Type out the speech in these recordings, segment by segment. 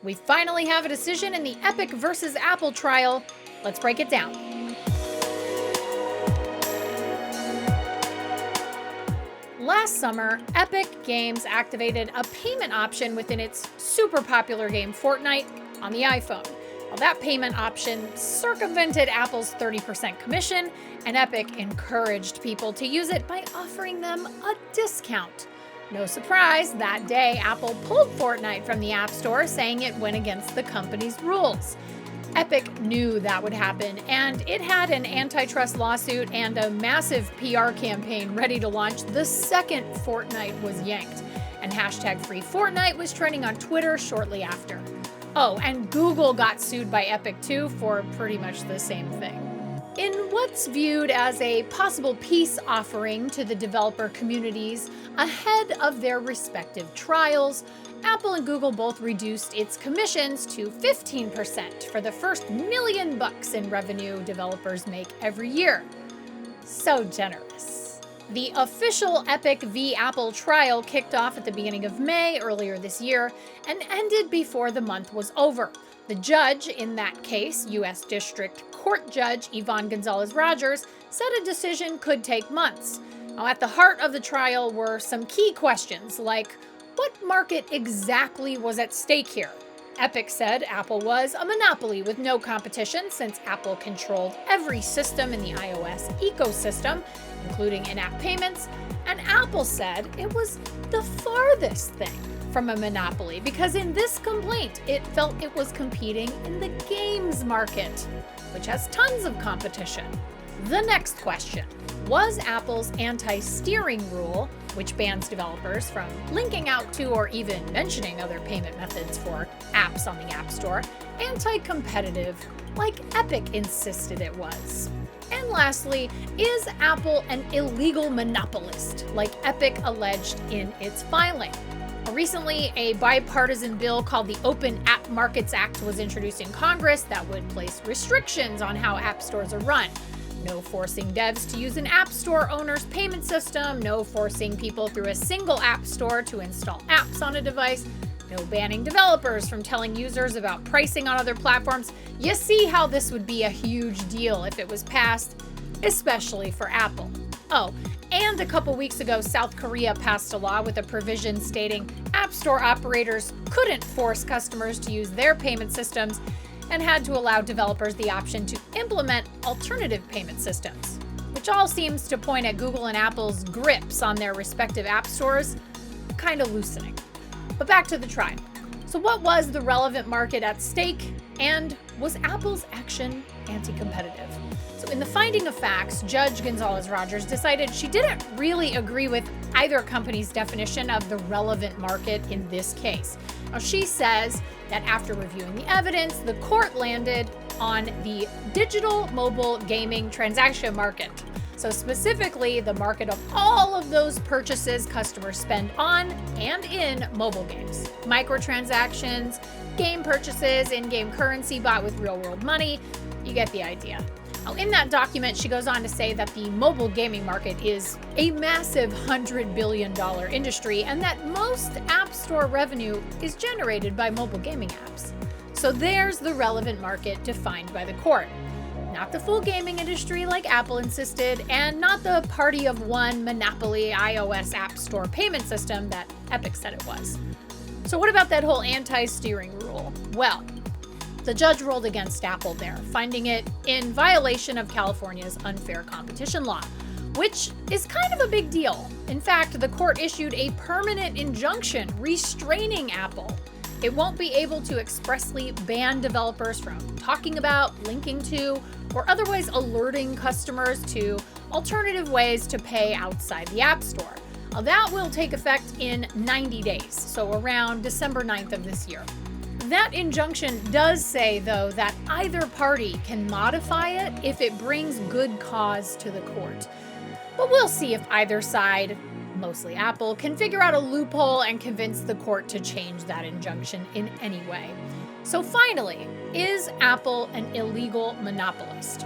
We finally have a decision in the Epic versus Apple trial. Let's break it down. Last summer, Epic Games activated a payment option within its super popular game Fortnite on the iPhone. Well, that payment option circumvented Apple's 30% commission, and Epic encouraged people to use it by offering them a discount. No surprise, that day Apple pulled Fortnite from the App Store, saying it went against the company's rules. Epic knew that would happen, and it had an antitrust lawsuit and a massive PR campaign ready to launch the second Fortnite was yanked. And hashtag Free Fortnite was trending on Twitter shortly after. Oh, and Google got sued by Epic too for pretty much the same thing. In what's viewed as a possible peace offering to the developer communities ahead of their respective trials, Apple and Google both reduced its commissions to 15% for the first $1 million in revenue developers make every year. So generous. The official Epic v. Apple trial kicked off at the beginning of May earlier this year and ended before the month was over. The judge in that case, U.S. District Court Judge Yvonne Gonzalez-Rogers, said a decision could take months. Now, at the heart of the trial were some key questions like, what market exactly was at stake here? Epic said Apple was a monopoly with no competition since Apple controlled every system in the iOS ecosystem, including in-app payments, and Apple said it was the farthest thing from a monopoly because in this complaint, it felt it was competing in the games market, which has tons of competition. The next question, was Apple's anti-steering rule, which bans developers from linking out to or even mentioning other payment methods for apps on the App Store, anti-competitive, like Epic insisted it was? And lastly, is Apple an illegal monopolist, like Epic alleged in its filing? Recently, a bipartisan bill called the Open App Markets Act was introduced in Congress that would place restrictions on how app stores are run. No forcing devs to use an app store owner's payment system, no forcing people through a single app store to install apps on a device, no banning developers from telling users about pricing on other platforms. You see how this would be a huge deal if it was passed, especially for Apple. Oh, and a couple weeks ago, South Korea passed a law with a provision stating app store operators couldn't force customers to use their payment systems and had to allow developers the option to implement alternative payment systems, which all seems to point at Google and Apple's grips on their respective app stores kind of loosening. But back to the trial. So what was the relevant market at stake, and was Apple's action anti-competitive? So in the finding of facts, Judge Gonzalez-Rogers decided she didn't really agree with either company's definition of the relevant market in this case. Now, she says that after reviewing the evidence, the court landed on the digital mobile gaming transaction market. So specifically, the market of all of those purchases customers spend on and in mobile games. Microtransactions, game purchases, in-game currency bought with real-world money. You get the idea. Now, in that document, she goes on to say that the mobile gaming market is a massive $100 billion industry and that most App Store revenue is generated by mobile gaming apps. So there's the relevant market defined by the court. Not the full gaming industry like Apple insisted, and not the party of one monopoly iOS App Store payment system that Epic said it was. So what about that whole anti-steering rule? Well, the judge ruled against Apple there, finding it in violation of California's unfair competition law, which is kind of a big deal. In fact, the court issued a permanent injunction restraining Apple. It won't be able to expressly ban developers from talking about, linking to, or otherwise alerting customers to alternative ways to pay outside the App Store. Now, that will take effect in 90 days, so around December 9th of this year. That injunction does say, though, that either party can modify it if it brings good cause to the court. But we'll see if either side, mostly Apple, can figure out a loophole and convince the court to change that injunction in any way. So finally, is Apple an illegal monopolist?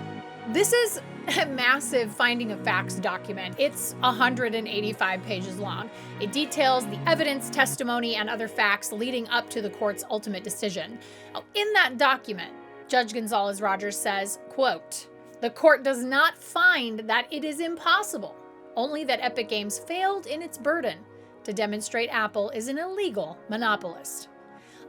This is a massive finding of facts document. It's 185 pages long. It details the evidence, testimony, and other facts leading up to the court's ultimate decision. In that document, Judge Gonzalez-Rogers says, quote, "The court does not find that it is impossible, only that Epic Games failed in its burden to demonstrate Apple is an illegal monopolist."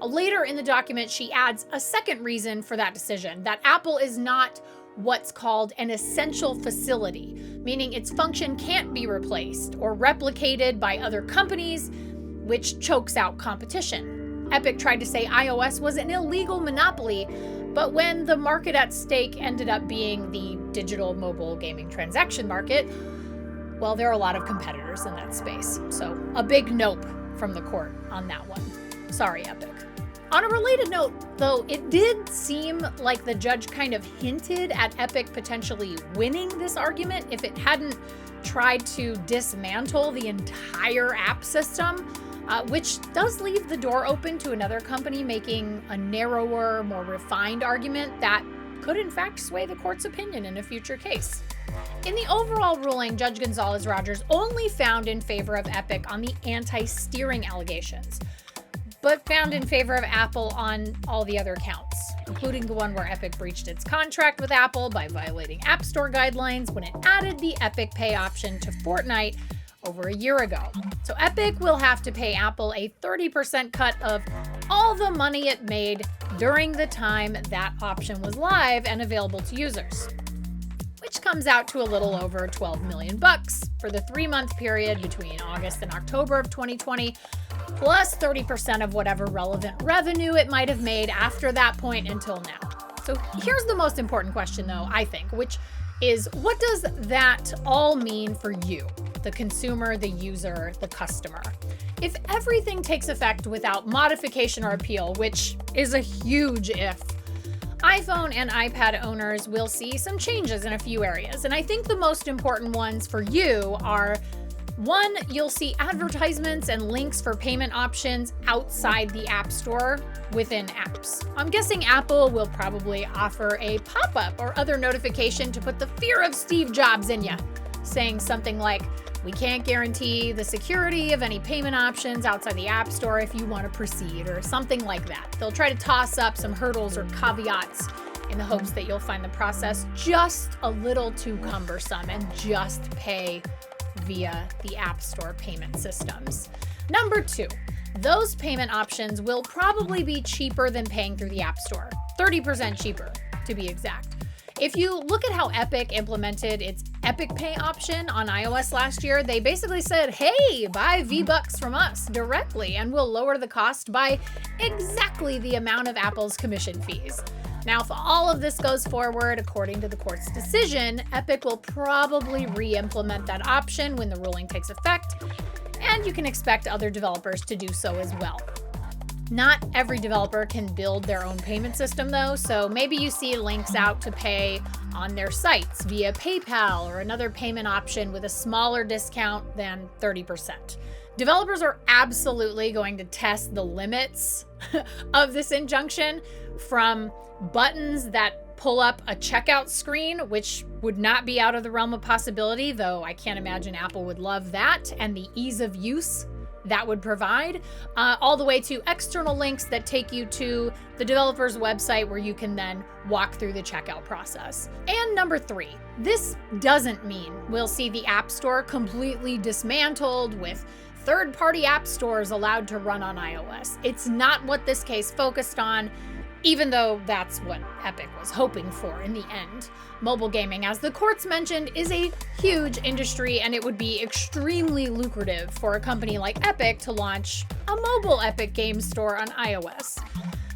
Later in the document, she adds a second reason for that decision, that Apple is not what's called an essential facility, meaning its function can't be replaced or replicated by other companies, which chokes out competition. Epic tried to say iOS was an illegal monopoly, but when the market at stake ended up being the digital mobile gaming transaction market, well, there are a lot of competitors in that space. So a big nope from the court on that one. Sorry, Epic. On a related note, though, it did seem like the judge kind of hinted at Epic potentially winning this argument if it hadn't tried to dismantle the entire app system, which does leave the door open to another company making a narrower, more refined argument that could in fact sway the court's opinion in a future case. In the overall ruling, Judge Gonzalez-Rogers only found in favor of Epic on the anti-steering allegations, but found in favor of Apple on all the other counts, including the one where Epic breached its contract with Apple by violating App Store guidelines when it added the Epic Pay option to Fortnite over a year ago. So Epic will have to pay Apple a 30% cut of all the money it made during the time that option was live and available to users, which comes out to a little over $12 million for the 3-month period between August and October of 2020, plus 30% of whatever relevant revenue it might have made after that point until now. So here's the most important question, though, I think, which is, what does that all mean for you, the consumer, the user, the customer? If everything takes effect without modification or appeal, which is a huge if, iPhone and iPad owners will see some changes in a few areas. And I think the most important ones for you are, one, you'll see advertisements and links for payment options outside the App Store within apps. I'm guessing Apple will probably offer a pop-up or other notification to put the fear of Steve Jobs in you, saying something like, "We can't guarantee the security of any payment options outside the App Store if you want to proceed," or something like that. They'll try to toss up some hurdles or caveats in the hopes that you'll find the process just a little too cumbersome and just pay via the App Store payment systems. Number 2, those payment options will probably be cheaper than paying through the App Store, 30% cheaper to be exact. If you look at how Epic implemented its Epic Pay option on iOS last year, they basically said, hey, buy V-Bucks from us directly and we'll lower the cost by exactly the amount of Apple's commission fees. Now, if all of this goes forward according to the court's decision, Epic will probably re-implement that option when the ruling takes effect, and you can expect other developers to do so as well. Not every developer can build their own payment system, though, so maybe you see links out to pay on their sites via PayPal or another payment option with a smaller discount than 30%. Developers are absolutely going to test the limits of this injunction, from buttons that pull up a checkout screen, which would not be out of the realm of possibility, though I can't imagine Apple would love that, and the ease of use that would provide, all the way to external links that take you to the developer's website where you can then walk through the checkout process. And number 3, this doesn't mean we'll see the App Store completely dismantled with third-party app stores allowed to run on iOS. It's not what this case focused on, even though that's what Epic was hoping for in the end. Mobile gaming, as the courts mentioned, is a huge industry, and it would be extremely lucrative for a company like Epic to launch a mobile Epic Games Store on iOS.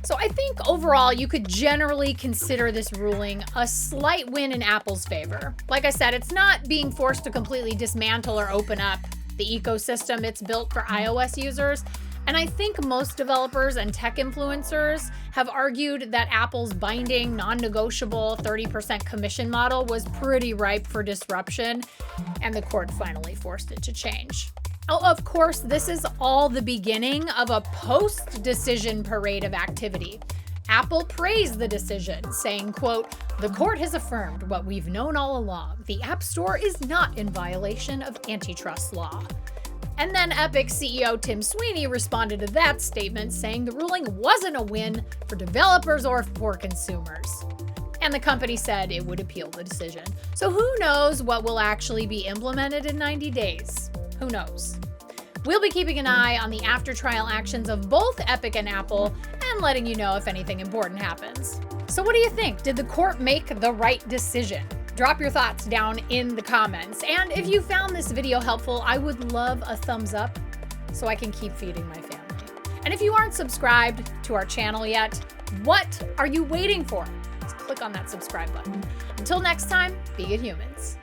So I think overall you could generally consider this ruling a slight win in Apple's favor. Like I said, it's not being forced to completely dismantle or open up the ecosystem it's built for iOS users. And I think most developers and tech influencers have argued that Apple's binding, non-negotiable 30% commission model was pretty ripe for disruption, and the court finally forced it to change. Oh, of course, this is all the beginning of a post-decision parade of activity. Apple praised the decision, saying, quote, "The court has affirmed what we've known all along. The App Store is not in violation of antitrust law." And then Epic CEO Tim Sweeney responded to that statement, saying the ruling wasn't a win for developers or for consumers. And the company said it would appeal the decision. So who knows what will actually be implemented in 90 days? Who knows? We'll be keeping an eye on the after-trial actions of both Epic and Apple and letting you know if anything important happens. So what do you think? Did the court make the right decision? Drop your thoughts down in the comments. And if you found this video helpful, I would love a thumbs up so I can keep feeding my family. And if you aren't subscribed to our channel yet, what are you waiting for? Just click on that subscribe button. Until next time, be good humans.